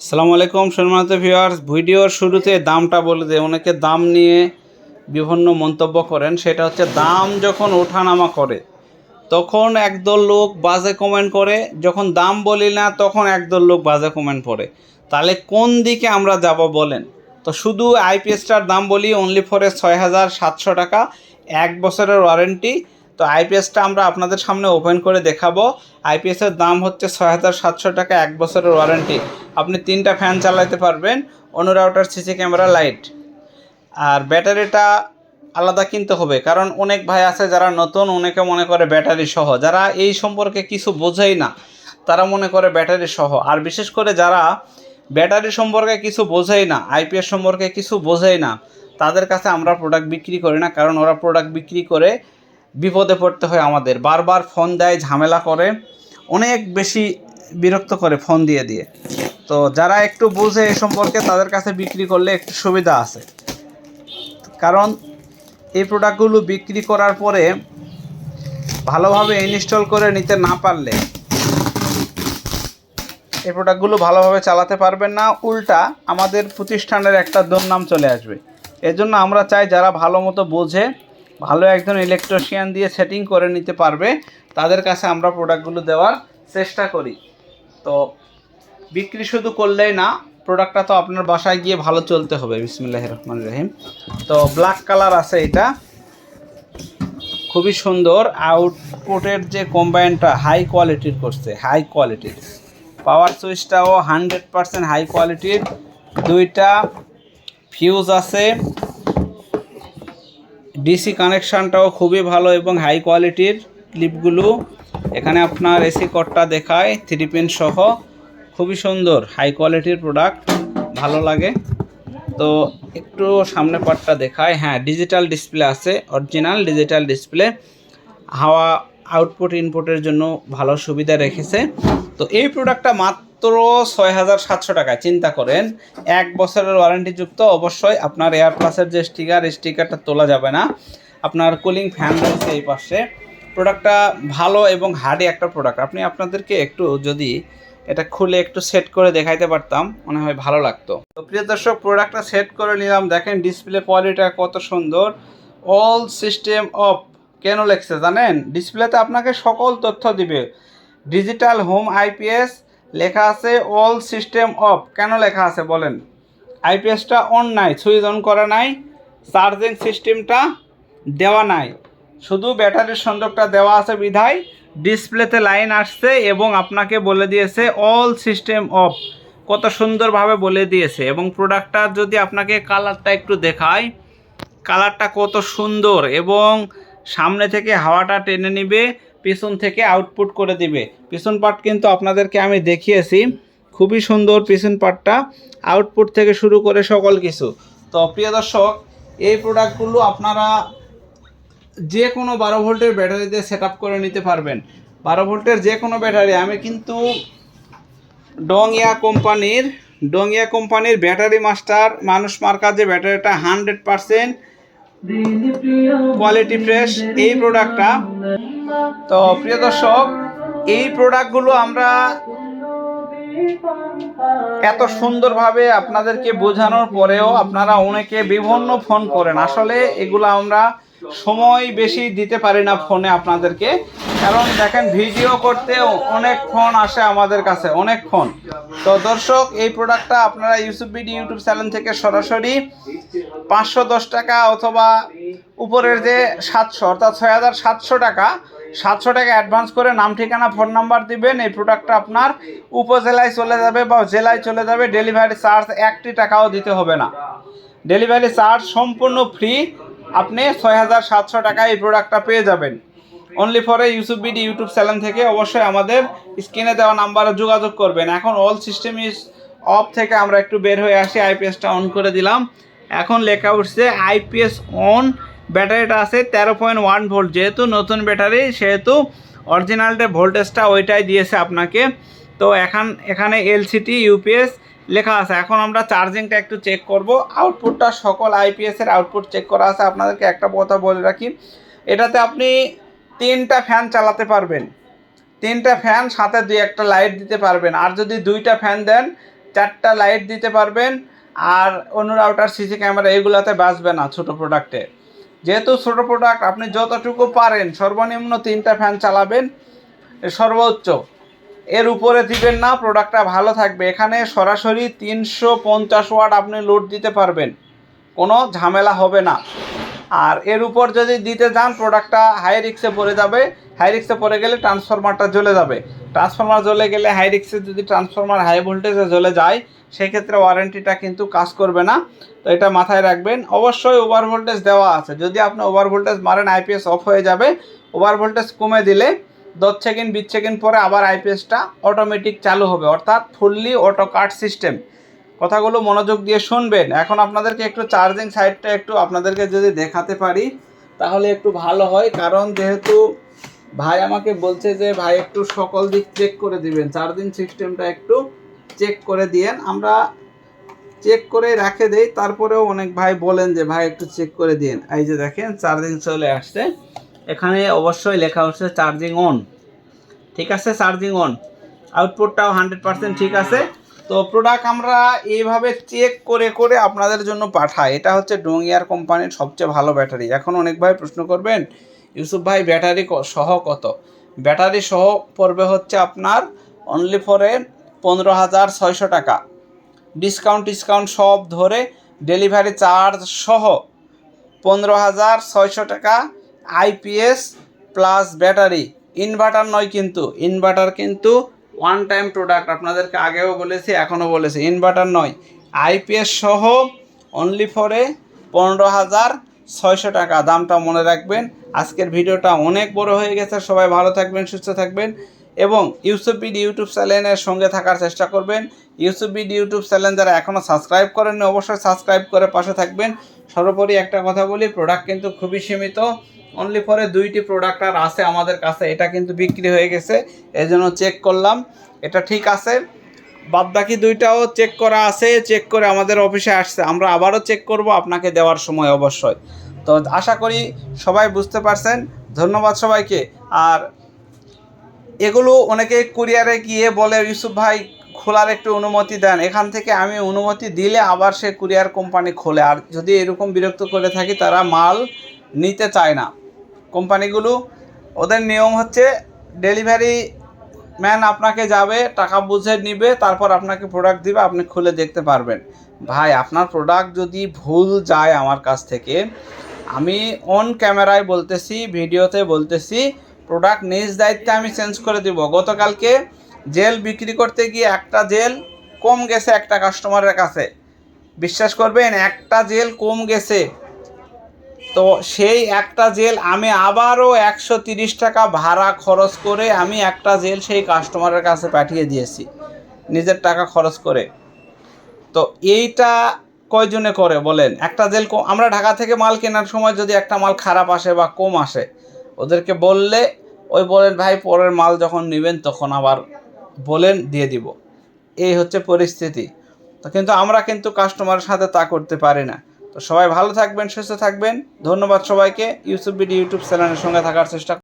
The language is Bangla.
আসসালামু আলাইকুম সম্মানিত ভিউয়ার্স, ভিডিওর শুরুতে দামটা বলে দেয়। অনেকে দাম নিয়ে বিভিন্ন মন্তব্য করেন, সেটা হচ্ছে দাম যখন ওঠানামা করে তখন একদল লোক বাজে কমেন্ট করে, যখন দাম বলি না তখন একদল লোক বাজে কমেন্ট করে। তাহলে কোন দিকে আমরা যাব বলেন? তো শুধু আইপিএসটার দাম বলি, অনলি ফরে ৬,৭০০ টাকা, 1 বছরের ওয়ারেন্টি। তো আইপিএসটা আমরা আপনাদের সামনে ওপেন করে দেখাবো। আইপিএসের দাম হচ্ছে ৬,৭০০ টাকা, 1 বছরের ওয়ারেন্টি। আপনি 3টা ফ্যান চালাতে পারবেন, অনু রাউটার, সিসি ক্যামেরা, লাইট। আর ব্যাটারিটা আলাদা কিনতে হবে, কারণ অনেক ভাই আছে যারা নতুন, অনেকে মনে করে ব্যাটারি সহ, যারা এই সম্পর্কে কিছু বোঝেই না তারা মনে করে ব্যাটারি সহ। আর বিশেষ করে যারা ব্যাটারি সম্পর্কে কিছু বোঝেই না, আইপিএস সম্পর্কে কিছু বোঝেই না, তাদের কাছে আমরা প্রোডাক্ট বিক্রি করি না। কারণ ওরা প্রোডাক্ট বিক্রি করে বিপদে পড়তে হয় আমাদের, বারবার ফোন দেয়, ঝামেলা করে, অনেক বেশি বিরক্ত করে ফোন দিয়ে দিয়ে। তো যারা একটু বোঝে এ সম্পর্কে তাদের কাছে বিক্রি করলে একটু সুবিধা আছে। কারণ এই প্রোডাক্টগুলো বিক্রি করার পরে ভালোভাবে ইনস্টল করে নিতে না পারলে এই প্রোডাক্টগুলো ভালোভাবে চালাতে পারবেন না, উল্টা আমাদের প্রতিষ্ঠানের একটা দুর্নাম চলে আসবে। এজন্য আমরা চাই যারা ভালো মতো বোঝে, ভালো একজন ইলেকট্রিশিয়ান দিয়ে সেটিং করে নিতে পারবে, তাদের কাছে আমরা প্রোডাক্টগুলো দেওয়ার চেষ্টা করি। তো বিক্রি শুধু করলেই না, প্রোডাক্টটা তো আপনার বাসায় গিয়ে ভালো চলতে হবে। বিসমিল্লাহির রহমানির রহিম। তো ব্ল্যাক কালার আছে, এটা খুবই সুন্দর। আউটপুটের যে কম্বাইনটা হাই কোয়ালিটির করছে, হাই কোয়ালিটির। পাওয়ার সুইচটাও 100% হাই কোয়ালিটির। 2টা ফিউজ আছে, ডিসি কানেকশানটাও খুবই ভালো এবং হাই কোয়ালিটির। ক্লিপগুলো এখানে আপনার এসি কোডটা দেখায়, 3 পিন সহ, খুবই সুন্দর, হাই কোয়ালিটির প্রোডাক্ট, ভালো লাগে। তো একটু সামনে পার্টটা দেখায়। হ্যাঁ, ডিজিটাল ডিসপ্লে আছে, অরিজিনাল ডিজিটাল ডিসপ্লে। হাওয়া আউটপুট ইনপুটের জন্য ভালো সুবিধা রেখেছে। তো এই প্রোডাক্টটা মাত্র ৬,৭০০ টাকায়। চিন্তা করেন, 1 বছরের ওয়ারেন্টিযুক্ত। অবশ্যই আপনার এয়ার প্লাসের যে স্টিকারটা তোলা যাবে না। আপনার কুলিং ফ্যান রয়েছে এই পাশে। প্রোডাক্টটা ভালো এবং হার্ডি একটা প্রোডাক্ট। আপনাদেরকে একটু যদি এটা খুলে একটু সেট করে দেখাইতে পারতাম, মনে হয় ভালো লাগতো। তো প্রিয় দর্শক, প্রোডাক্টটা সেট করে নিলাম। দেখেন ডিসপ্লে কোয়ালিটিটা কত সুন্দর। অল সিস্টেম অফ কেন লেখছে জানেন? ডিসপ্লেতে আপনাকে সকল তথ্য দিবে। ডিজিটাল হোম আইপিএস লেখা আছে, অল সিস্টেম অফ কেন লেখা আছে বলেন? আইপিএসটা অন নাই, সুইচ অন করা নাই, চার্জিং সিস্টেমটা দেওয়া নাই, শুধু ব্যাটারির সংযোগটা দেওয়া আছে বিধায় ডিসপ্লেতে লাইন আসছে এবং আপনাকে বলে দিয়েছে অল সিস্টেম অফ। কত সুন্দরভাবে বলে দিয়েছে। এবং প্রোডাক্টটা যদি আপনাকে কালারটা একটু দেখায়, কালারটা কত সুন্দর, এবং সামনে থেকে হাওয়াটা টেনে নিবে, পিছন থেকে আউটপুট করে দিবে। পিছন পার্ট কিন্তু আপনাদেরকে আমি দেখিয়েছি, খুবই সুন্দর পিছন পার্টটা, আউটপুট থেকে শুরু করে সকল কিছু। তো প্রিয় দর্শক, এই প্রোডাক্টগুলো আপনারা যে কোনো 12 ভোল্টের ব্যাটারিতে সেট আপ করে নিতে পারবেন। 12 ভোল্টের যে কোনো ব্যাটারি। আমি কিন্তু ডংইয়া কোম্পানির ব্যাটারি মাস্টার মানুষ মার্কার যে ব্যাটারিটা 100% কোয়ালিটি ফ্রেশ এই প্রোডাক্টটা। তো প্রিয় দর্শক, এই প্রোডাক্টগুলো আমরা এত সুন্দরভাবে আপনাদেরকে বোঝানোর পরেও আপনারা অনেকে বিভিন্ন ফোন করেন। আসলে এগুলো আমরা সময় বেশি দিতে পারি না ফোনে আপনাদেরকে, কারণ দেখেন ভিডিও করতে অনেক ফোন আসে আমাদের কাছে, অনেক ফোন। তো দর্শক, এই প্রোডাক্টটা আপনারা ইউটিউব চ্যানেল থেকে সরাসরি 510 টাকা অথবা উপরের যে 700 অর্থাৎ 6,700 টাকা, 700 টাকা অ্যাডভান্স করে নাম, ঠিকানা, ফোন নাম্বার দিবেন। এই প্রোডাক্টটা আপনার উপজেলায় চলে যাবে বা জেলায় চলে যাবে। ডেলিভারি চার্জ 1 টাকাও দিতে হবে না, ডেলিভারি চার্জ সম্পূর্ণ ফ্রি। আপনি 6,700 টাকায় এই প্রোডাক্টটা পেয়ে যাবেন অনলি ফর ইউটিউব চ্যানেল থেকে। অবশ্যই আমাদের স্ক্রিনে দেওয়া নাম্বারে যোগাযোগ করবেন। এখন অল সিস্টেম ইজ অফ থেকে আমরা একটু বের হয়ে আসি, আইপিএসটা অন করে দিলাম। এখন লেখা উঠছে আইপিএস অন। ব্যাটারিটা আছে 13.1 ভোল্ট, যেহেতু নতুন ব্যাটারি সেহেতু অরিজিনালটা ভোল্টেজটা ওইটাই দিয়েছে আপনাকে। তো এখানে এলসিটি ইউপিএস লেখা আছে। এখন আমরা চার্জিংটা একটু চেক করব। আউটপুটটা সকল আইপিএসের আউটপুট চেক করা আছে। আপনাদেরকে একটা কথা বলে রাখি, এটাতে আপনি 3টা ফ্যান চালাতে পারবেন, 3টা ফ্যান, সাথে 2-1টা লাইট দিতে পারবেন। আর যদি 2টা ফ্যান দেন 4টা লাইট দিতে পারবেন। আর অন্য রাউটার সিসি ক্যামেরা এগুলোতে বাজবে না ছোটো প্রোডাক্টে। যেহেতু ছোটো প্রোডাক্ট, আপনি যতটুকু পারেন সর্বনিম্ন 3টা ফ্যান চালাবেন সর্বোচ্চ, এর উপরে দিবেন না, প্রোডাক্টটা ভালো থাকবে। এখানে সরাসরি 350 ওয়াট আপনি লোড দিতে পারবেন, কোনো ঝামেলা হবে না। আর এর উপর যদি দিতে যান প্রোডাক্টটা হাই রিক্সে পড়ে যাবে। হাই রিক্সে পড়ে গেলে ট্রান্সফরমারটা জ্বলে যাবে। ট্রান্সফরমার জ্বলে গেলে হাই রিক্সে যদি ট্রান্সফরমার হাই ভোল্টেজে জ্বলে যায় সেক্ষেত্রে ওয়ারেন্টিটা কিন্তু কাজ করবে না। তো এটা মাথায় রাখবেন। অবশ্যই ওভার ভোল্টেজ দেওয়া আছে, যদি আপনি ওভার ভোল্টেজ মারেন আইপিএস অফ হয়ে যাবে। ওভার ভোল্টেজ কমে দিলে 10 সেকেন্ড 20 সেকেন্ড পরে আবার আইপিএসটা অটোমেটিক চালু হবে, অর্থাৎ ফুললি অটো কাট সিস্টেম। কথাগুলো মনোযোগ দিয়ে শুনবেন। এখন আপনাদেরকে একটু চার্জিং সাইডটা একটু আপনাদেরকে যদি দেখাতে পারি তাহলে একটু ভালো হয়, কারণ যেহেতু ভাই আমাকে বলছে যে ভাই একটু সকল দিক চেক করে দিবেন, চার্জিং সিস্টেমটা একটু চেক করে দিয়েন। আমরা চেক করে রেখে দেই, তারপরেও অনেক ভাই বলেন যে ভাই একটু চেক করে দিন। এই যে দেখেন চার্জিং চলে আসছে, এখানে অবশ্যই লেখা হচ্ছে চার্জিং অন। ঠিক আছে, চার্জিং অন, আউটপুটটাও 100% ঠিক আছে। তো প্রোডাক্ট আমরা এইভাবে চেক করে করে আপনাদের জন্য পাঠাই। এটা হচ্ছে ডোংয়ার কোম্পানির সবচেয়ে ভালো ব্যাটারি। এখন অনেক ভাই প্রশ্ন করবেন, ইউসুফ ভাই ব্যাটারি সহ কত? ব্যাটারি সহ পড়বে হচ্ছে আপনার অনলি ফরে 15,600 টাকা, ডিসকাউন্ট সব ধরে ডেলিভারি চার্জ সহ 15,600 টাকা। আইপিএস প্লাস ব্যাটারি, ইনভার্টার নয় কিন্তু, ইনভার্টার কিন্তু ওয়ান টাইম প্রোডাক্ট, আপনাদেরকে আগেও বলেছি এখনও বলেছি, ইনভার্টার নয়। আইপিএস সহ অনলি ফরে 15,600 টাকা, দামটা মনে রাখবেন। আজকের ভিডিওটা অনেক বড় হয়ে গেছে, সবাই ভালো থাকবেন, সুস্থ থাকবেন এবং ইউসুফ বিডি ইউটিউব চ্যানেলের সঙ্গে থাকার চেষ্টা করবেন। ইউসুফ বিডি ইউটিউব চ্যানেল যারা এখনও সাবস্ক্রাইব করেননি অবশ্যই সাবস্ক্রাইব করে পাশে থাকবেন। সর্বোপরি একটা কথা বলি, প্রোডাক্ট কিন্তু খুবই সীমিত, অনলি ফরে 2টি প্রোডাক্ট আর আছে আমাদের কাছে, এটা কিন্তু বিক্রি হয়ে গেছে, এই জন্য চেক করলাম এটা ঠিক আছে। বাদবাকি 2টাও চেক করা আছে, চেক করে আমাদের অফিসে আসছে, আমরা আবারও চেক করব আপনাকে দেওয়ার সময় অবশ্যই। তো আশা করি সবাই বুঝতে পারছেন। ধন্যবাদ সবাইকে। আর এগুলো অনেকে কুরিয়ারে গিয়ে বলে ইউসুফ ভাই খোলার একটু অনুমতি দেন, এখান থেকে আমি অনুমতি দিলে আবার সে কুরিয়ার কোম্পানি খোলে। আর যদি এরকম বিরক্ত করে থাকি তারা মাল নিতে চায় না কোম্পানিগুলো। ওদের নিয়ম হচ্ছে ডেলিভারি ম্যান আপনাকে যাবে, টাকা বুঝে নিবে, তারপর আপনাকে প্রোডাক্ট দিবে, আপনি খুলে দেখতে পারবেন। ভাই আপনার প্রোডাক্ট যদি ভুল যায় আমার কাছ থেকে, আমি অন ক্যামেরায় বলতেছি, ভিডিওতে বলতেছি, প্রোডাক্ট নিজ দায়িত্বে আমি চেঞ্জ করে দিব। গতকালকে জেল বিক্রি করতে গিয়ে একটা জেল কম গেছে একটা কাস্টমারের কাছে, বিশ্বাস করবেন একটা জেল কম গেছে। তো সেই একটা জেল আমি আবারও 130 টাকা ভাড়া খরচ করে আমি একটা জেল সেই কাস্টমারের কাছে পাঠিয়ে দিয়েছি নিজের টাকা খরচ করে। তো এইটা কয়জনে করে বলেন? একটা জেল আমরা ঢাকা থেকে মাল কেনার সময় যদি একটা মাল খারাপ আসে বা কম আসে ওদেরকে বললে ওই বলেন ভাই পরের মাল যখন নেবেন তখন আবার বলেন দিয়ে দিব, এই হচ্ছে পরিস্থিতি। তো কিন্তু আমরা কিন্তু কাস্টমারের সাথে তা করতে পারি না। তো সবাই ভালো থাকবেন, সুস্থ থাকবেন। ধন্যবাদ সবাইকে। ইউসুফ বিডি ইউটিউব চ্যানেলের সঙ্গে থাকার চেষ্টা